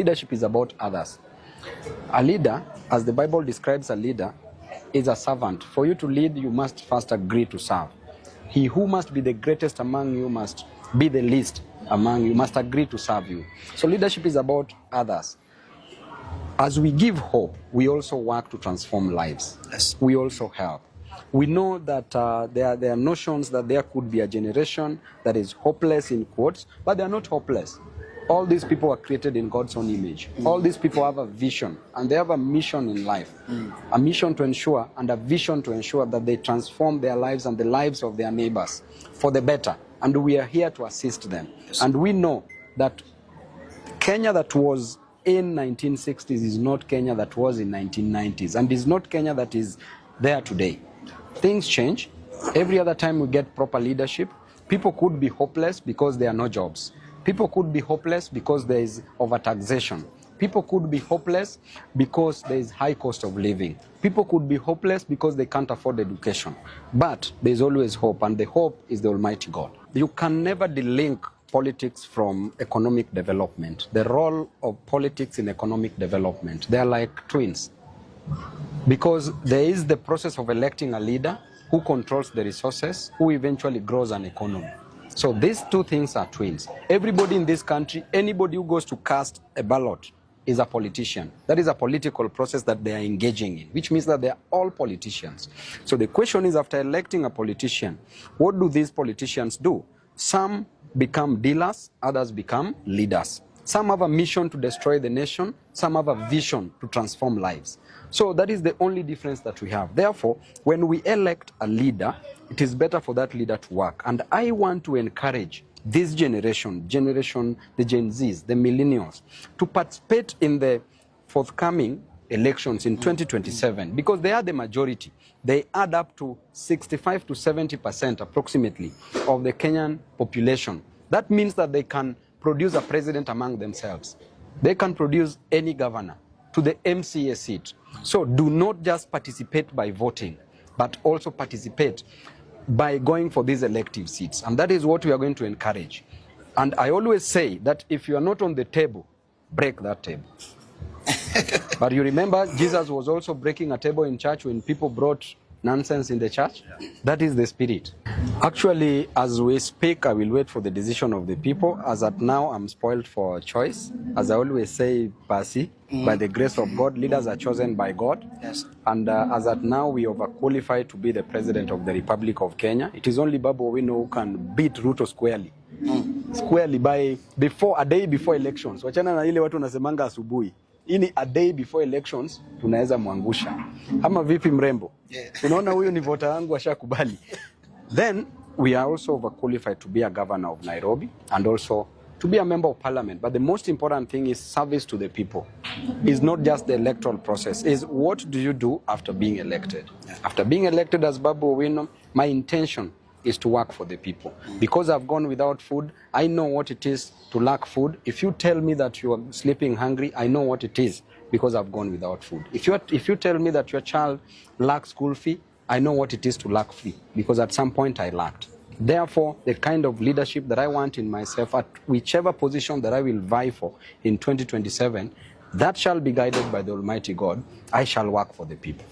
Leadership is about others. A leader, as the Bible describes a leader, is a servant. For you to lead, you must first agree to serve. He who must be the greatest among you must be the least among you, must agree to serve you. So leadership is about others. As we give hope, we also work to transform lives. Yes. We also help. We know that there are notions that there could be a generation that is hopeless in quotes, but they are not hopeless. All these people are created in God's own image. All these people have a vision and they have a mission in life. A mission to ensure and a vision to ensure that they transform their lives and the lives of their neighbors for the better. And we are here to assist them. Yes. And we know that Kenya that was in 1960s is not Kenya that was in 1990s, and is not Kenya that is there today. Things change. Every other time we get proper leadership, people could be hopeless because there are no jobs. People could be hopeless because there is overtaxation. People could be hopeless because there is high cost of living. People could be hopeless because they can't afford education. But there is always hope, and the hope is the Almighty God. You can never delink politics from economic development. The role of politics in economic development, they are like twins. Because there is the process of electing a leader who controls the resources, who eventually grows an economy. So these two things are twins. Everybody in this country, anybody who goes to cast a ballot is a politician. That is a political process that they are engaging in, which means that they are all politicians. So the question is, after electing a politician, what do these politicians do? Some become dealers, others become leaders. Some have a mission to destroy the nation, some have a vision to transform lives. So that is the only difference that we have. Therefore, when we elect a leader, it is better for that leader to work. And I want to encourage this generation, the Gen Zs, the millennials, to participate in the forthcoming elections in 2027, because they are the majority. They add up to 65 to 70% approximately of the Kenyan population. That means that they can produce a president among themselves. They can produce any governor to the MCA seat. So do not just participate by voting, but also participate by going for these elective seats. And that is what we are going to encourage. And I always say that if you are not on the table, break that table. But you remember, Jesus was also breaking a table in church when people brought nonsense in the church. That is the spirit. Actually, as we speak, I will wait for the decision of the people. As at now, I'm spoiled for choice. As I always say, Pasi, by the grace of God, leaders are chosen by God. Yes. And as at now, we overqualify to be the president of the Republic of Kenya. It is only Babu Owino who can beat Ruto squarely. Squarely by a day before elections. Wachana na ile watu nasemanga asubuhi. Ini a day before elections tunaweza mwangusha. Ama vipi mrembo? Yeah. Unaona huyu ni vota wangu ashakubali. Then we are also overqualified to be a governor of Nairobi and also to be a member of parliament. But the most important thing is service to the people. It's not just the electoral process. It's what do you do after being elected? Yeah. After being elected as Babu Owino, my intention is to work for the people. Because I've gone without food, I know what it is to lack food. If you tell me that you are sleeping hungry, I know what it is because I've gone without food. If you tell me that your child lacks school fee, I know what it is to lack fee because at some point I lacked. Therefore, the kind of leadership that I want in myself at whichever position that I will vie for in 2027, that shall be guided by the Almighty God. I shall work for the people.